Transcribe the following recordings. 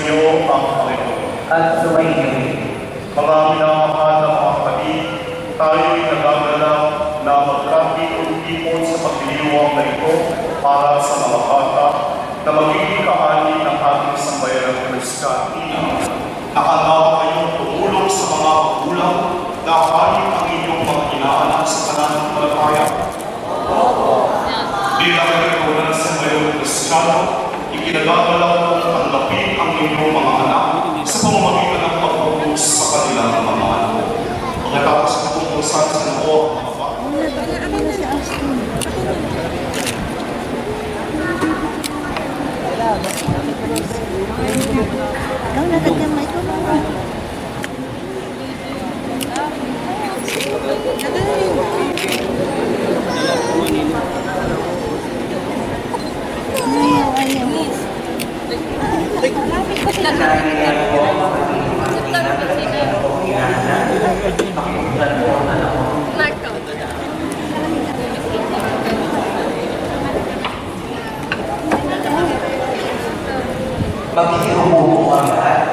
iyo ang Panginoon. At sumainyo. Mga minamahal na mga kapatid, tayo'y nagagalak na magkatipon sa pagdiriwang na ito para sa mga bata na magiging kaani ng ating sambayanang Kristiyano. Nakagawa kayong tumulong sa mga magulang na kaani ang inyong mga inaanak sa pananampalataya. Bilang kayo ng sambayanang Kristiyano, ikinagagalak kong tanggapin ang inyong mga anak sa pamamagitan ng pag-ubos sa kanilang mga anak. Pagkatapos ng pumusan sa noo ang mga bata. Ikaw natagamay ko mga. Magkikumubo ang lahat.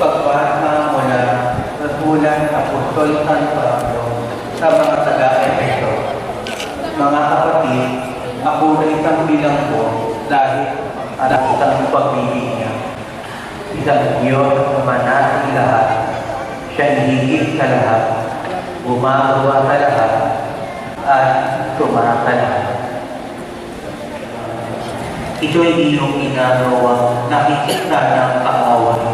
Pagbasa mula sa sulat ng Apostol San Pablo sa mga taga-Efeso. Mga kapatid, ako na isang bilanggo dahil anak isang pag-ibig niya. Isang Diyos na manating lahat, siya higit sa lahat, gumagawa sa lahat, at tumasa lahat. Ito'y iyong ginagawa, nakikita ng kaaway.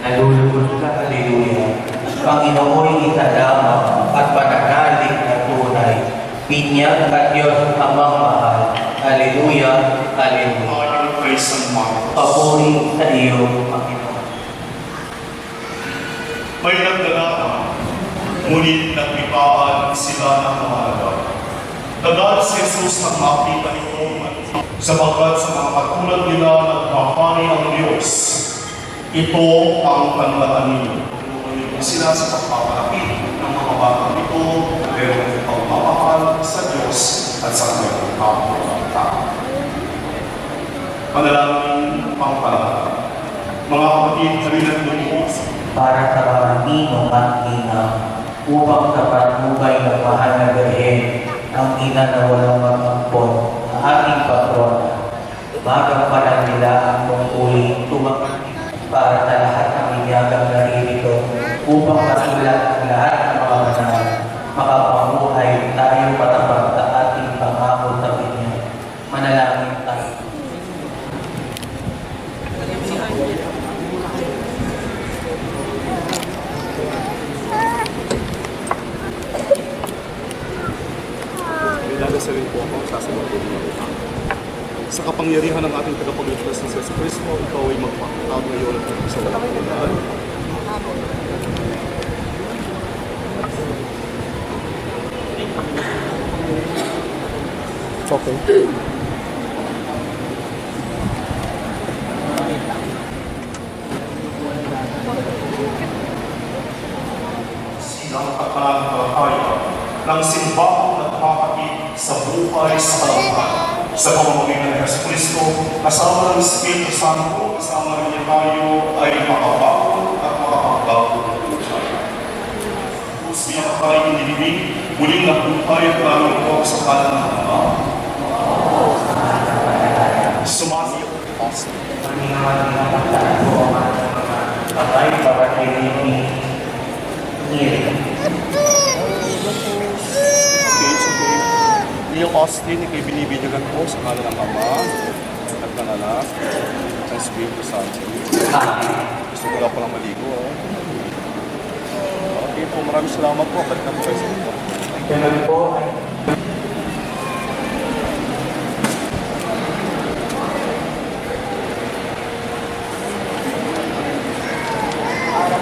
Nalulubos ka, haleluya. Panginoon isa lamang at pananalig na tunay. Binyag at Diyos amang mahal. Haleluya, haleluya. Praise and honor. Papuri sa iyo, Panginoon. May nagdala, ngunit nagpipaan sila ng mga agad. Tagal si Jesus nang makita ito sapagkat sa mga katulad nila nagpapani ang Diyos. Ito ang tandaan ninyo. Tumulong sila sa pagpapalapit ng mga batang ito na mayroong pagmamahal sa Diyos at sa kanyang kapwa-tao. Panalangin pangpalahat. Mga kapatid, halinan mo Para sa mga ninong at ina, upang sa patnubay ng mahal na Birhen, ang ina na walang mag-ampon, ang ating patrona. Magampanan nila ang tungkuling tumang para sa lahat ng inyagang naririto, upang masulat ang lahat ng mga banal, makapamuhay tayo patapag sa ating pangako sa Kanya. Manalangin tayo. Dadasalin po ako sa sasagot ng sa kapangyarihan ng ating tagapagligtas na si Yesu Cristo, ikaw ay magpakatag ngayon at sa walang hanggan. Okay. Silang kapananampalataya ng simbahong nagpapakit sa buhay sa kalauhan. Sa pamamagitan ng Yesu Cristo, kasama ng Espiritu Santo, kasama rin niya tayo ay makabago at makapagbago ng buhay. Kung siya tayo inilibig, muling nabuhay at lalong po sa kanan ng Ama. Sumasiyo ang Austin. Patay para kay Nini. Yung Austin, ikay binibidyogan po sa kanan ng Ama at ng Anak ng Espiritu Santo. Gusto ko lang palang maligo. Okay po, maraming salamat po. Balik na po kayo sa ito. Ganun po ay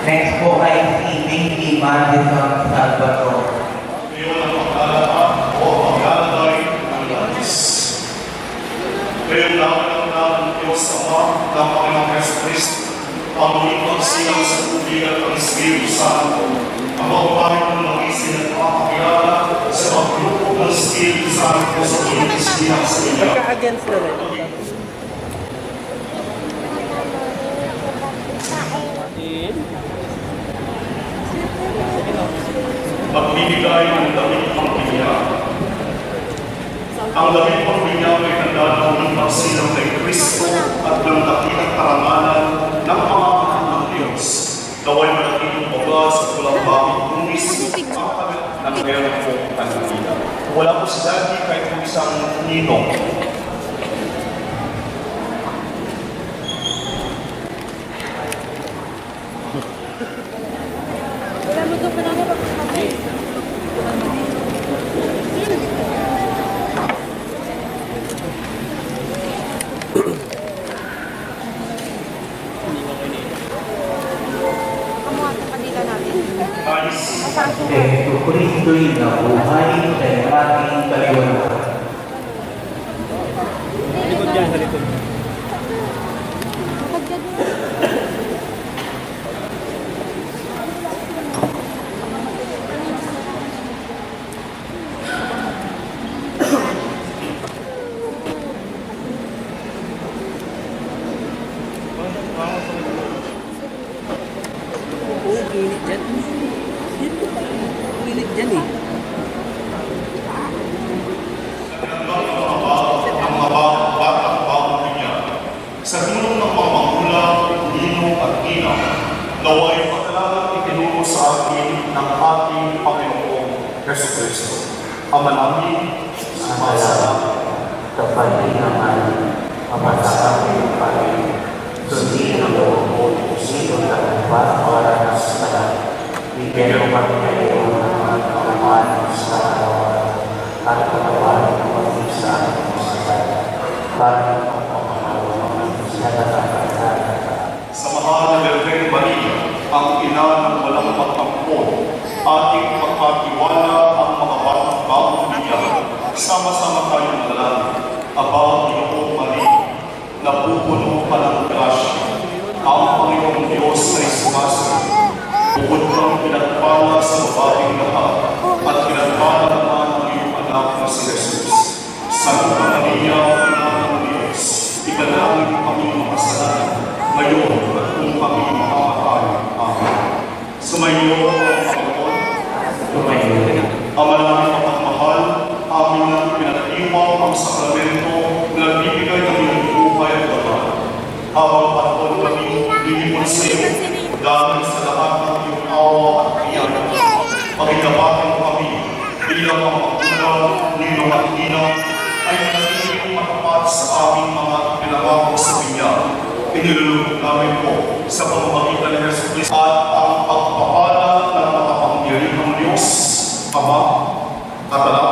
next po ay si Baby Madison Salvador. Ngayon ang paglalakad o paglalagay ng langis. Ngayon lang ng Diyos Ama ng Panginoong Yesu Cristo ang muling pagsilang sa tubig at ang Espiritu Santo. Ang pagpapahit ng langisin at makakilala sa paglupo ng Espiritu Santo sa pagkakasilang sa inyo. Pagka-against na rin. Magbibigay ng damit ang pinya. Ang damit ang pinya ay handa ng pagsilang kay Kristo at ng dakilang karangalan ng mga anak ng Diyos. Gaway malaking paglas at walang bakit kumis ang kabit ng meron po kanina. Wala po si Daddy kahit po isang ninong. Wala mo ito pa namin pagkakabay. Kamuha sa kanila natin. Ayos. Kay Kristo'y nabuhay sa ating kaliwanagan. Likod dyan, sa likod. Oo, init dyan. Init dyan eh. Ang mga batang bagong niya sa tulong ng mga magulang, ninong at ina, naway patalagang itinuro sa atin ng ating Panginoong Yesu Cristo. Ama namin, sumasalamat. Kapatid naman, mamasakap ng Panginoon. Sundin ang loob mo, sino na para sa lahat. Bigyan mo kami ngayon ng mga kalamanan sa araw at patawarin ang pag-isa at masakit. Para ang pamamahawa ng sa nakakatakan. Sa mahal na Birhen Maria, ang ina ng walang pagtampon, ating pagkatiwala ang mga batang bagong niya. Sama-sama tayong manalangin. Aba, Panginoong Maria, napupuno ka ng grasya. Ang Panginoong Diyos ay sumasagot. Bukod kang pinagpala sa babaeng lahat at pinagpala naman ang iyong anak na si Jesus. Santa Maria, Ina ng Diyos, ipanalangin mo kami mga kasalanan, ngayon at kung kami makamatay. Amen. Sumayo ang Panginoon. Tumayo. Ama namin mapagmahal, amin nang pinag-iwang ang sakramento na nagbibigay ng iyong buhay at dapat. Habang panahon kami lilipon sa iyo, dahil sa lahat ng iyong awa at iyan, pagkakabatin mo kami bilang mga magulang, ninong at ina, ay nanatiling matapat sa aming mga pinangako sa Kanya. Inilulubog namin po sa pamamagitan ni Yesu Cristo at ang pagpapala ng makapangyarihang Diyos, Ama, at Anak,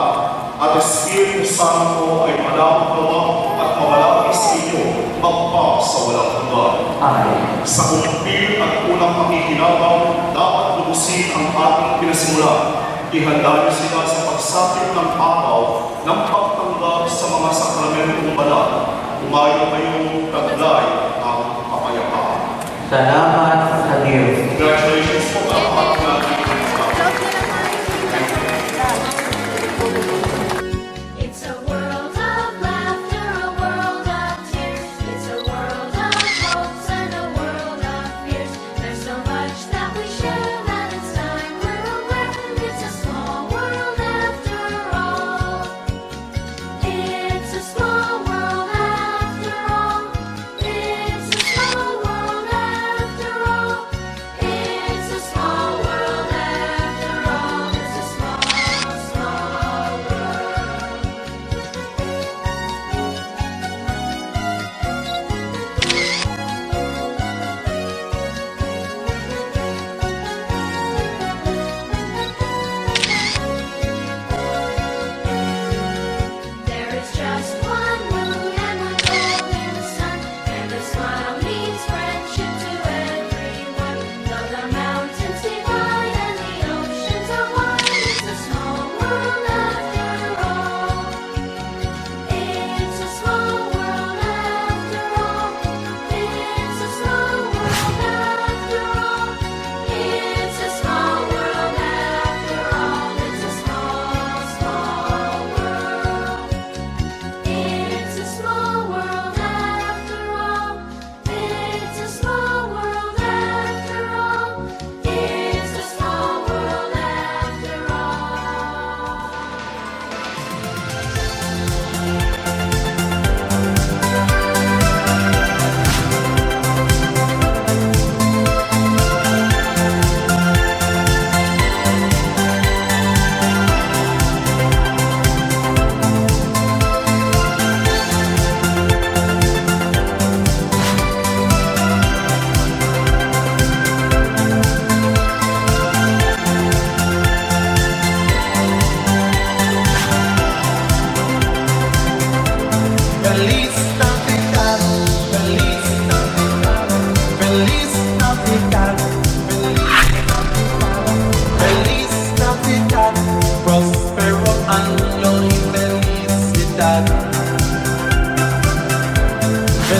at Espiritu Santo ay manapagawa at mawalaki sa iyo magpa sa walang hanggan. Amen. Sa kumpil at unang pakikinabang, dapat lubusin ang ating pinasimulan. Ihanda niyo sila sa pagsapit ng araw ng pagtanggap sa mga sakramentong banal. Umayo kayong taglay ang kapayapaan. Salamat sa Diyos. Congratulations po sa lahat ng ating It's a world of laughter, a world of tears. It's a world of hopes and a world of fears. There's so much that we share that it's time we're aware. It's a small world after all. It's a small world after all. It's a small world after all. It's a small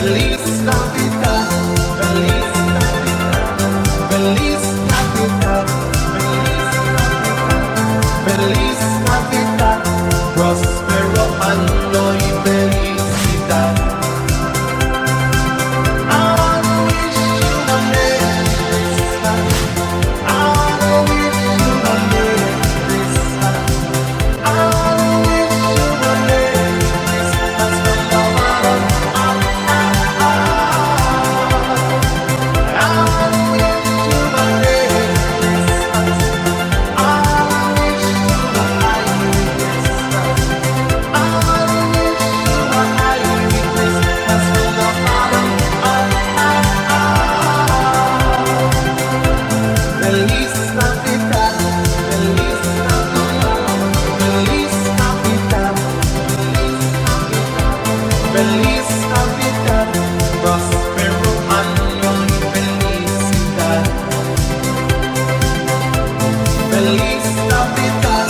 Feliz Navidad, Feliz Navidad, Feliz Navidad, Feliz Navidad, Prospero anno y felicidad. I wanna wish you a Merry Christmas. I wanna wish you a Merry Christmas. I wanna wish you a Merry Christmas from the bottom of my heart. I wanna wish you a Merry Christmas. I wanna wish you a Merry Christmas. I wanna wish you a Merry Christmas from the bottom of my heart. Feliz Navidad, Feliz Navidad, Feliz Navidad, Feliz Navidad, Prospero año y felicidad. Feliz Navidad,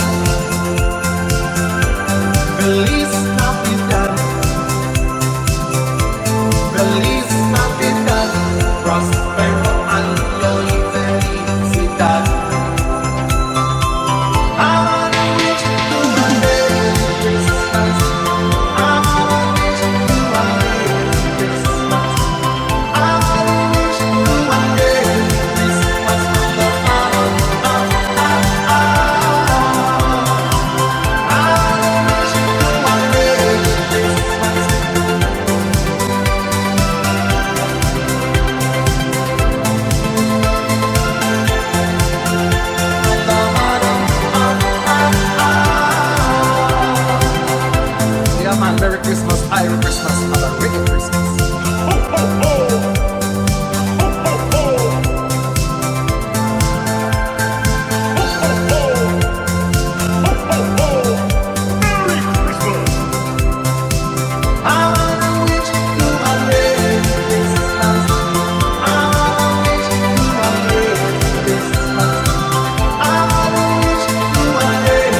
Feliz Navidad, Feliz Navidad, Prospero año y felicidad. I wanna wish you a Merry Christmas. I wanna wish you a Merry Christmas. I wanna wish you a Merry Christmas from the bottom of my heart. I wanna wish you a Merry Christmas. From the bottom of my heart. Yeah, man, Merry Christmas, Irish Christmas, have a great Christmas. I wanna wish you a Merry Christmas. I wanna wish you a Merry Christmas. I wanna wish you a Merry Christmas from the bottom of my heart. I wanna wish you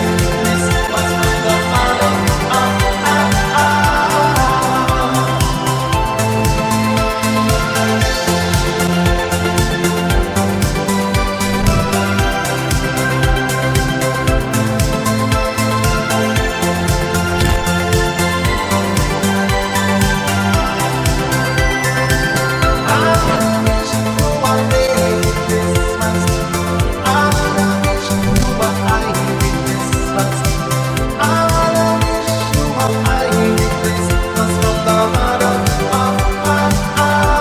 a Merry Christmas. I wanna wish you a Merry Christmas. I wanna wish you a Merry Christmas from the bottom of my heart.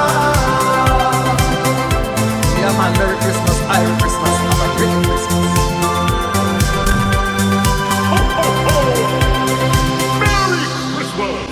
Yeah, man, Merry Christmas, Irish Christmas, have a great Christmas. Merry Christmas!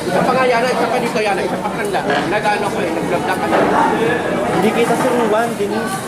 Isa pa nga yan, isa pa dito yan, isa pa kanda. Nag-ano ko eh, nag-vlog ka na. Hindi kita sa Juan, Denise.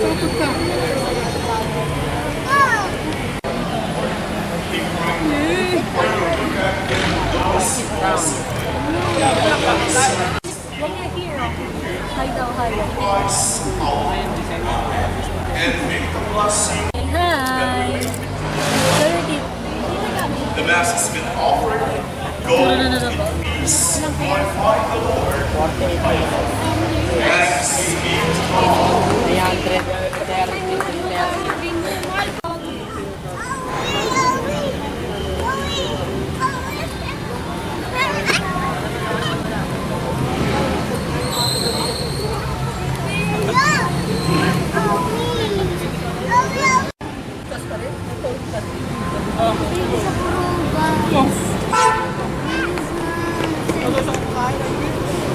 And make the blessing. Hi! The Mass has been offered. Go in peace. Glorify the Lord. Thanks be to God.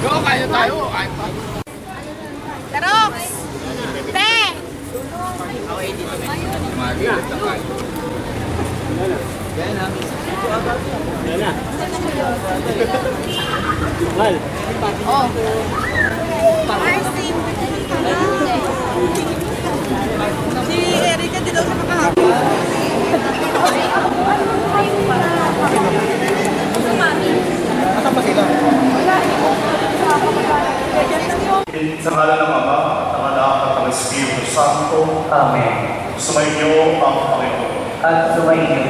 Go, kaya tayo. Kaya pa. Tarox! Te! Si Erika di daw sa makahapon. Sa ngalan ng Ama, at ng Anak, at ng Espiritu Santo, Amen. sumainyo ang Panginoon. At sumainyo.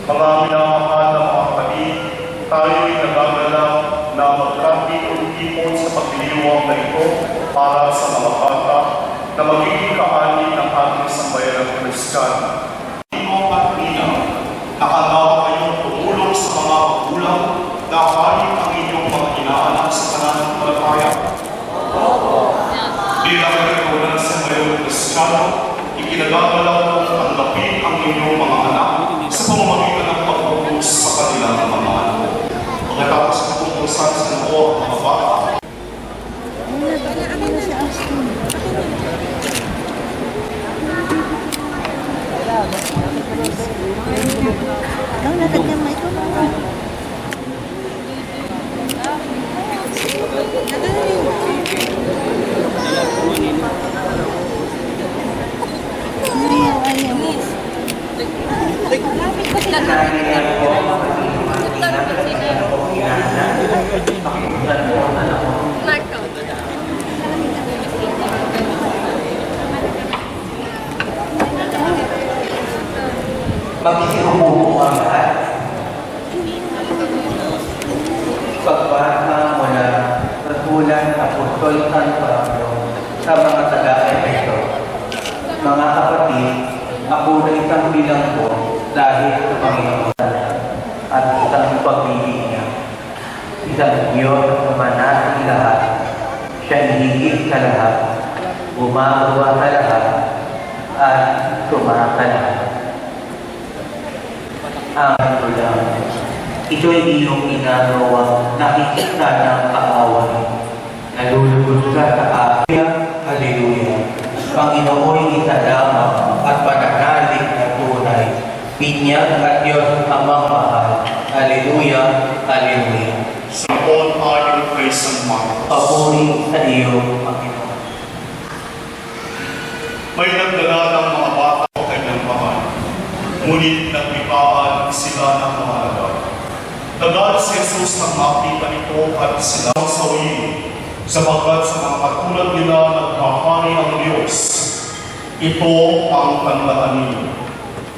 Mga minamahal na mga kapatid, tayo'y nagagalak na magkapit-tipon sa pagdiriwang na ito para sa mga bata na magiging kaani ng ating sambayanang Kristiyano. Imo at Nina, nakagawa kayong tumulong sa mga magulang na kanin ang inyong mga inaanak sa pananampalataya. Bilang nagkakulang sa sambayanang Kristiyano, ikinagagalak kong tanggapin ang inyong mga anak sa pamamagitan ng pagpupuntos sa kanilang mga anak. Pagkatapos ng pupulsan sa noo ang mga bata, Kailangan po maging pakinggan mo ang anak mo. Magkikumuho ang lahat. Pagbasa mula sa sulat ng Apostol San Pablo sa mga taga-Efeso. Mga kapatid, ako na isang bilanggo dahil sa Panginoon at isang pag-ibig niya. Isang Diyos na manatang lahat, siya higit sa lahat, gumagawa sa lahat, at sumasa lahat. Ang tulang, ito'y iyong ginagawa nakikita ng kaaway. Nalulugod ka sa akin, Hallelujah. Panginoon isa lamang at pananalig na tunay. Binyag at Diyos amang mahal. Hallelujah, Hallelujah. sa all honor, praise, and might. Papuri sa iyo, Panginoon. May nagdala ng mga bata o kanyang mahal, ngunit nagpipaan sila ng mahalaga. Tagal si Jesus nang makita ito at sila sawin, sapagkat sa mga katulad nila nagmahari ang Diyos. Ito ang tandaan ninyo.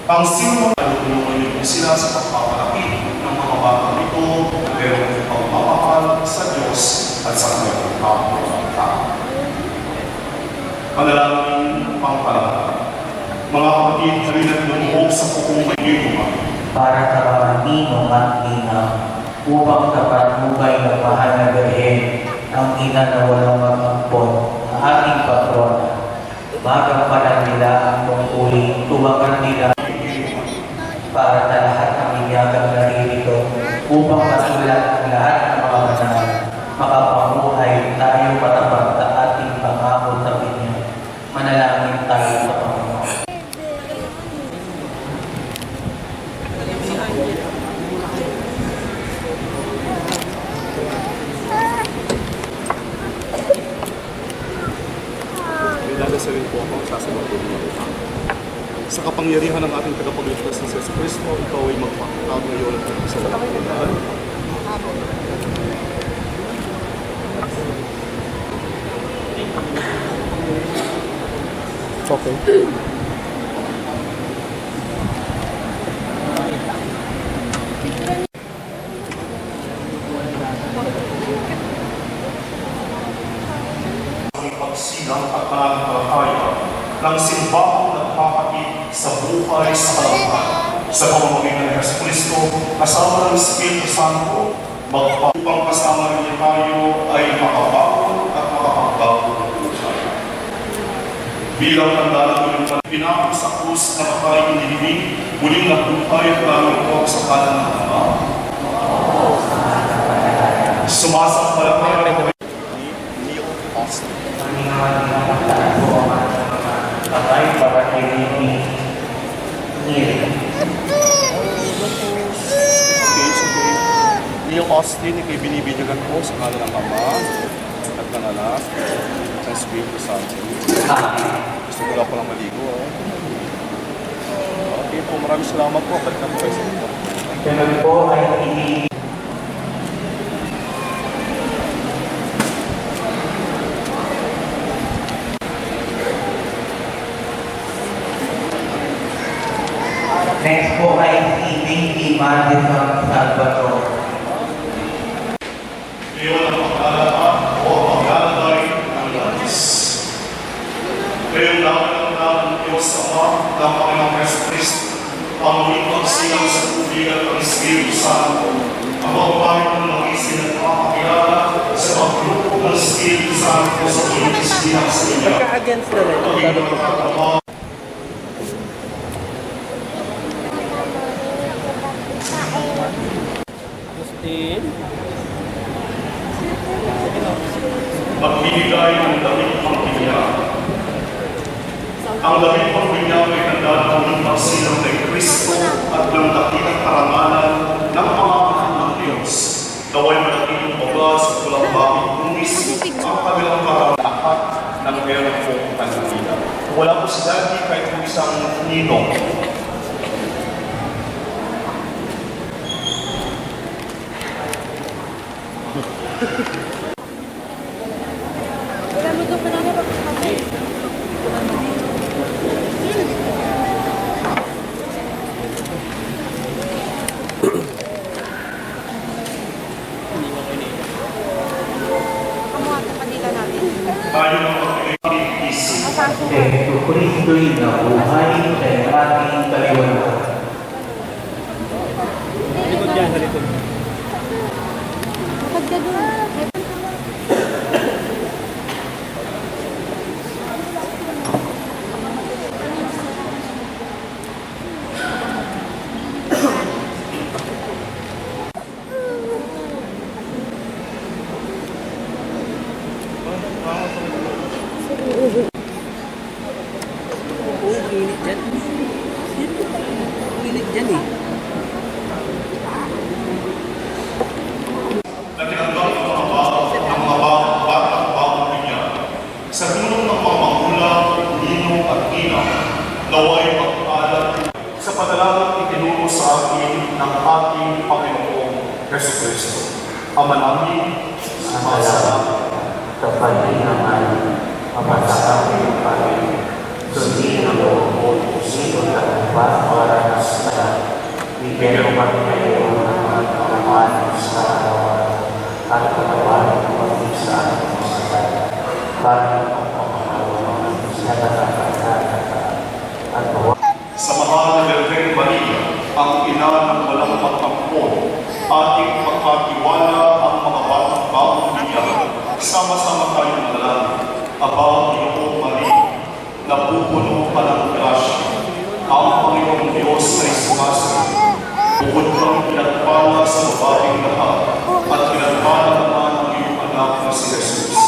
Ang sino ay tulungan niyo sila sa pagpapalaki ng mga bata nito na mayroong pagmamahal sa Diyos at sa kanyang kapwa-tao. Panalangin pangpalala. Mga kapatid, halina't lumuhog sa pupong may ginawa. Para sa kamantinong at ina, upang sa patnubay ng mahal na Birhen, ang ina na walang mag-ampon, ang ating patrona. Magampanan nila ang tungkuling tuwagan nila para sa lahat ng inyagang naririto, upang masulat ang lahat ng mga banal, makapamuhay tayo matapat sa ating pangako sa Kanya. Manalangin tayo sa Panginoon. May dadasawin po ako. sasagot ko. Sa kapangyarihan ng ating tagapagligtas na si Yesu Cristo, ikaw ay magpakatag ngayon at sa walang hanggan. Okay. Ang pagsilang at pananampalataya ng simbahang nagpapakit sa buhay sa kalangan. Sa pamamagitan ng Yesu Cristo, kasama ng Espiritu Santo, upang kasama rin niya tayo ay makabaon at makapagbago ng buhay. Bilang tanda ng inyong pinako sa krus na patay inilibing, muling nabuhay at namin ito sa kanan ng Ama. Sumasampalataya kami ni Neil Austin. Patay para kay Neil. Neil Austin, ikay binibidyogan po sa kanan ng Ama at ng Anak at ng Espiritu Santo. Gusto ko lang palang maligo. Okay po, maraming salamat po. Balik na po kayo sa inyo. Ganun po ay hindi next po ay si Baby Madison Salvador. Ngayon ang paglalakad o paglalagay ng langis. Ngayong nakalagay ng Diyos Ama ng Panginoong Yesu Cristo, ang muling pagsilang sa tubig at ang Espiritu Santo, ang pagpapahit ng langisin at makakilala sa pagluto ng Espiritu Santo sa tulitis bilang sa inyo. Pagka-against na rin. Pagiging magkakabaw. Agustin. Magbibigay ng damit pangbinyag. Ang damit pangbinyag ay tanda ng pagsilang kay Kristo at ng dakilang karangalan ng mga anak ng Diyos. Naway malaking ogas at walang bakit kumis ang kanilang karanakat ng meron pong kanila. Wala po si Daddy kahit po isang ninong. Wala mo doon pa namin pagkakabay. Kamuha sa kanila natin. Tayo ng pag-ibig-isip. Mapasok Kay Kristo'y nabuhay sa ating kaliwanagan. Likod yan, sa likod. Pagka doon. Oo, init dyan. Init dyan eh. Natinanggap ng mga batang bagong niya sa tulong ng mga magulang, ninong at ina, naway magpaalam sa panalangin itinuro sa atin ng ating Panginoong Yesu Cristo. Ama namin, sumasalamat. Kapag naman, mamasakami ang Panginoon, sundin ang loob mo, sino na para sa bigyan mo kami ngayon ng mga kalamanan sa araw at pagkawalan ng pag-isa at masakit. Bakit ang pangalawa sa nakakatakas at Sa mahal na Birhen Maria, ang ina ng walang pagkampon, ating pagkatiwala ang mga batang bagong niya, sama-sama tayong manalangin. Aba, Panginoong Maria, napupuno ka ng grasya. Ang Panginoong Diyos ay sumasagot. Bukod kang pinagpala sa babaeng lahat, at pinagpala naman ang iyong anak na si Jesus.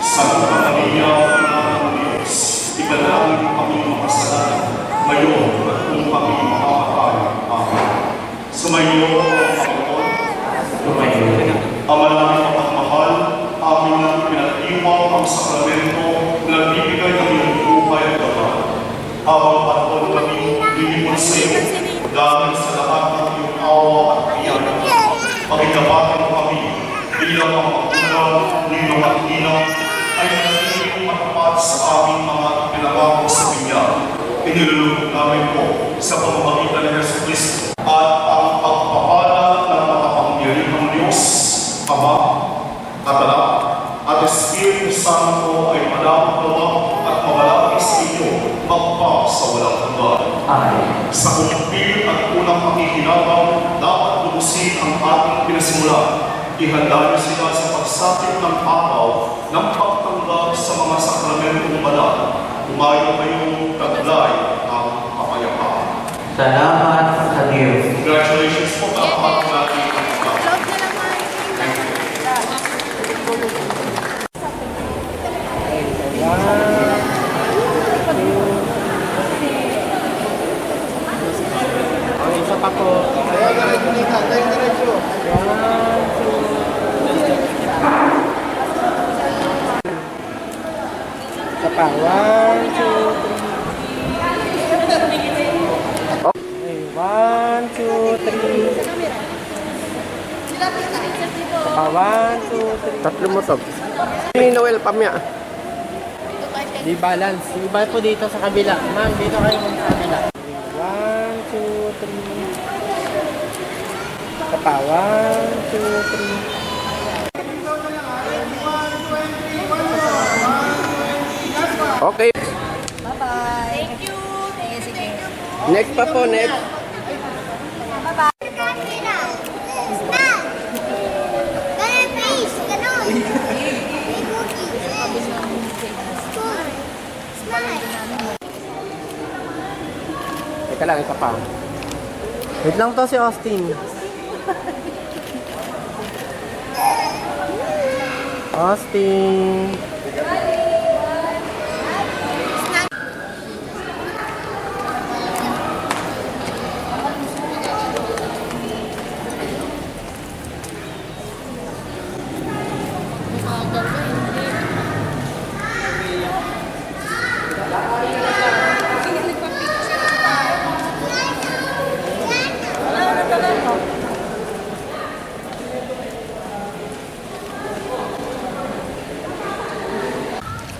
Santa Maria, Ina ng Diyos, ipanalangin mo kami mga kasalanan, ngayon at kung kami makamatay. Amen. Sumayo ang Panginoon. tumayo. Ama namin mapagmahal, amin ang pinag-iwaw ang sakramento na nagbibigay ng iyong buhay at gabay. Pagkitapatin mo kami bilang mga magulang, ninong at ninang ay nanatiling matapat sa aming mga pinangako sa Kanya. Inilulubog namin po sa pamamagitan ni Yesu Cristo at ang pagpapala ng makapangyarihang Diyos, Ama, at Anak, at Espiritu Santo ay malawak at mawalaki sa inyo magpa sa walang hanggan. Amen. Sa kumpil at unang pakikinabang, dapat lubusin ang ating pinasimulan. Ihanda niyo sila sa pagsapit ng araw ng pagtanggap sa mga sakramentong banal. Umayo kayong taglay ng kapayapaan. Salamat sa Diyos. Congratulations po sa lahat natin. Love na naman. Okay, isa pa po. Isa pa. 1, 2, 3. Okay, 1, 2, 3. Isa pa, 1, 2, 3. Tatlo mo to. Ni Noel pamya. Di balance. Iba po dito sa kabila. Ma'am, dito kayo sa kabila. 1, 2, 3. Isa pa, 1, 2, 3. Okay. Bye-bye. Thank you. Sige. Next pa po, next. Bye-bye. Teka lang, isa pa. Wait lang to si Austin. Austin.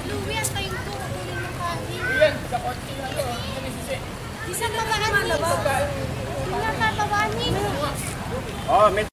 Luwias kayong to, kukunin mo kami. Iyan, sa kotse na to. Isa pa ba ang nakatawanin? Oh, may...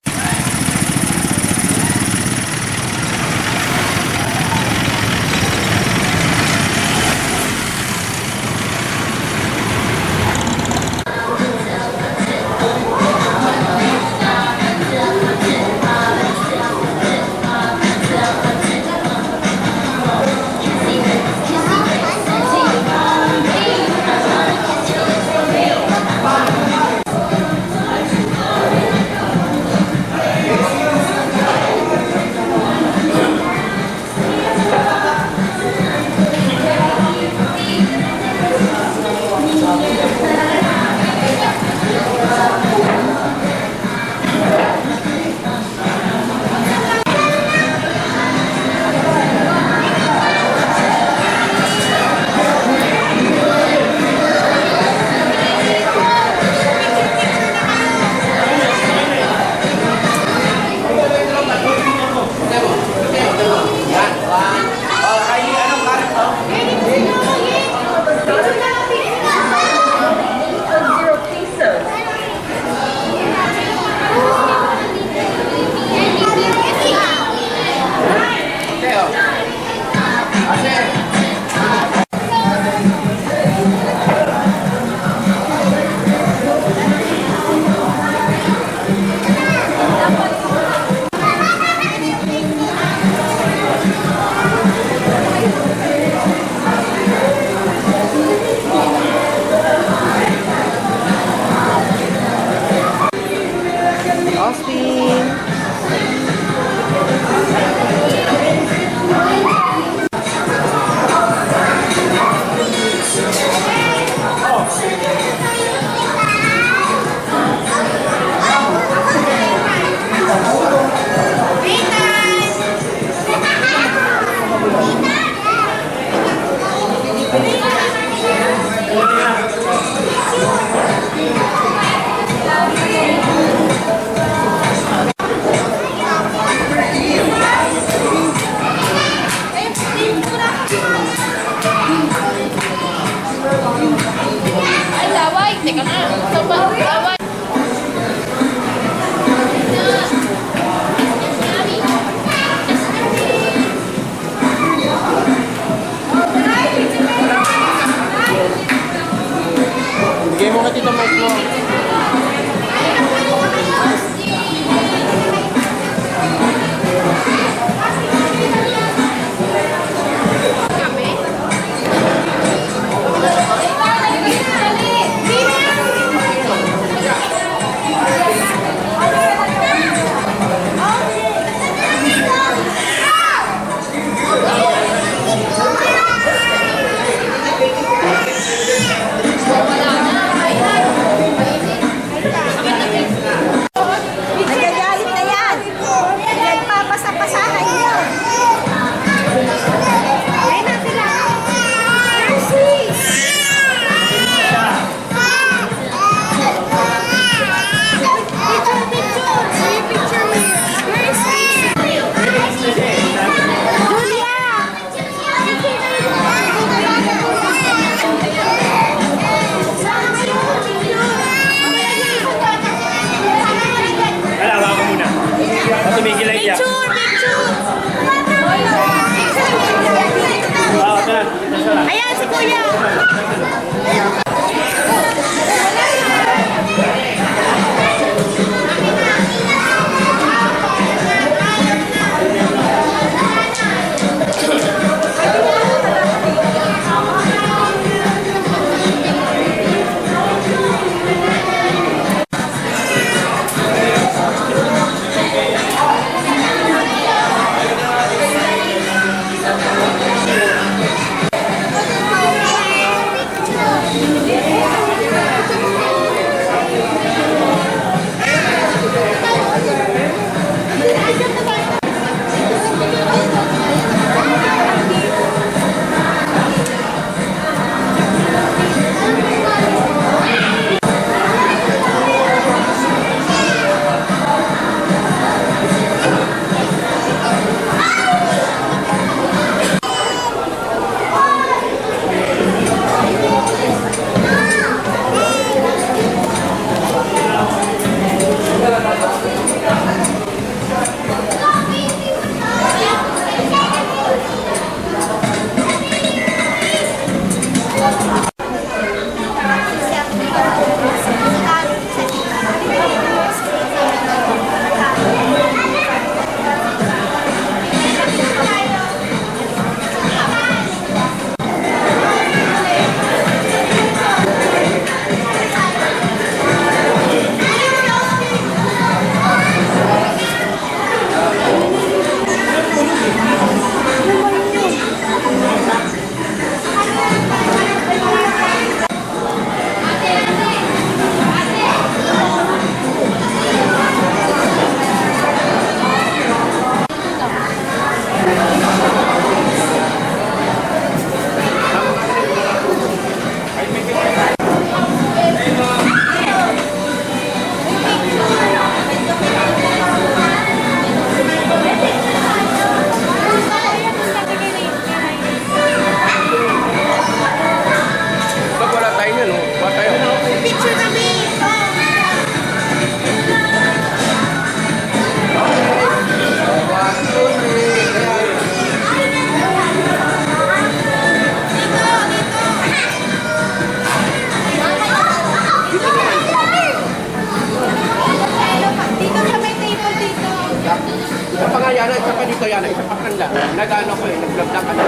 Yana, isa pa dito, Yana. Isa pa kanda. Nag-ano ko eh, nag-vlog ka na.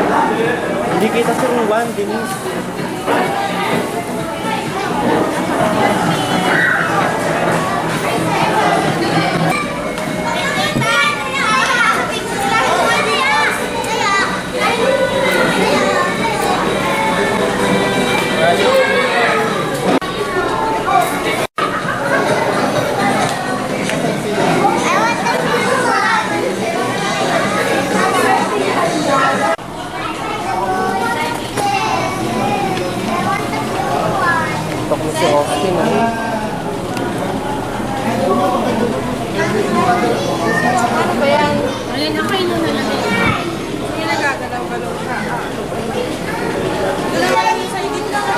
Hindi kita sa Juan, Denise. Tok mo si Austin, ah. Ano ba yan? Ayun, ako yun na lang. Hindi nagagalaw-galaw siya. Dalawa lang yung sa higit lang.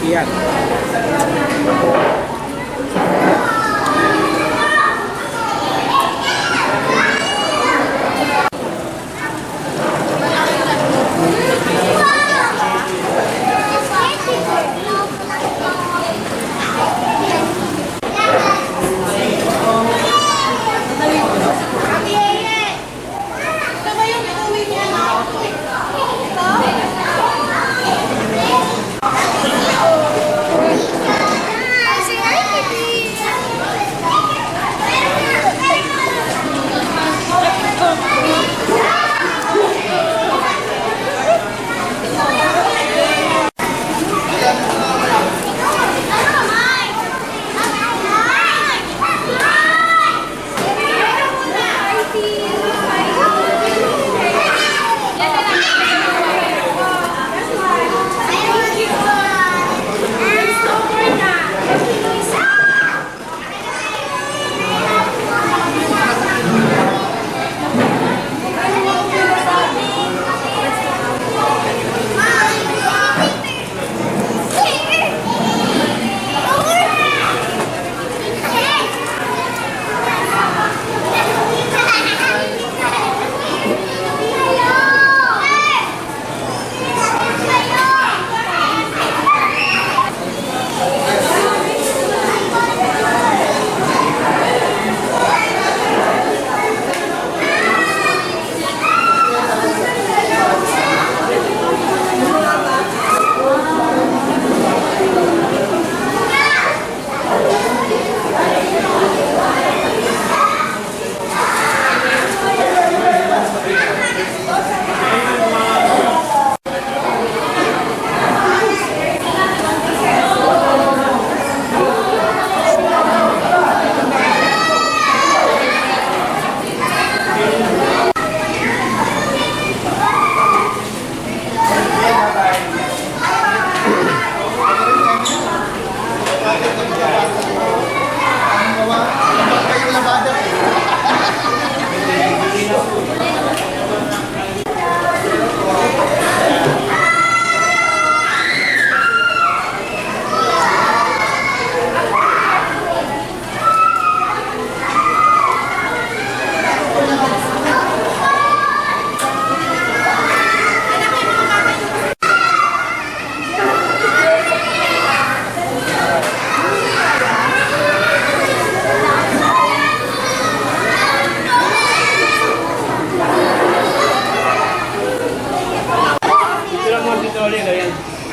Yan.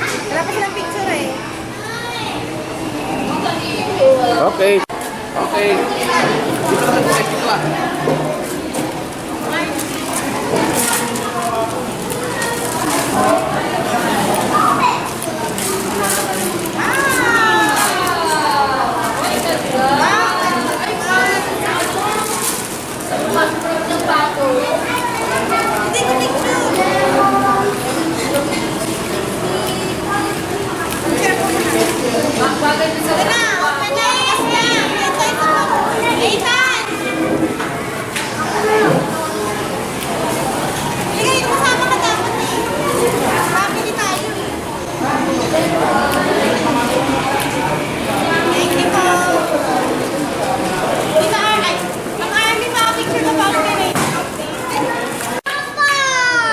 Wala pa silang picture eh. Okay. Okay. Dito ka na, dito ka.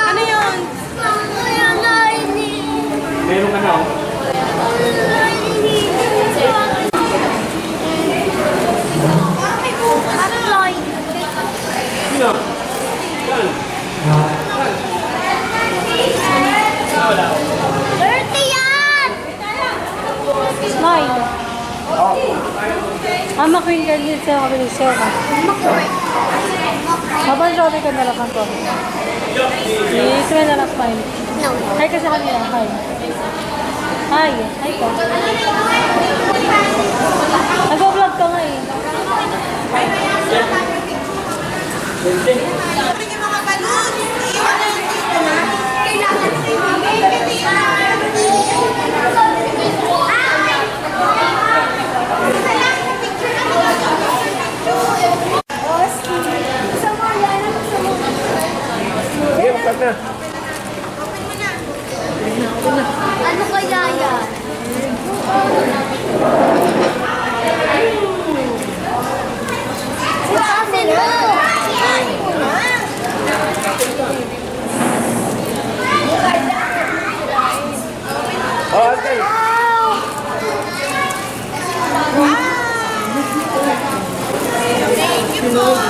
Ano yun? Meron ka na, oh. Sino? Yan. Smile. Mama Queen ka din sa kami ni Sir. Habang sorry ka na lang ang to. I-smile na lang smile. Hi ka sa kanila. Hi. Hi. Hi ka. Nag-vlog ka nga eh. Sige, magkat na. Ano kaya yan? Sabi mo! Oh, okay. Thank you po.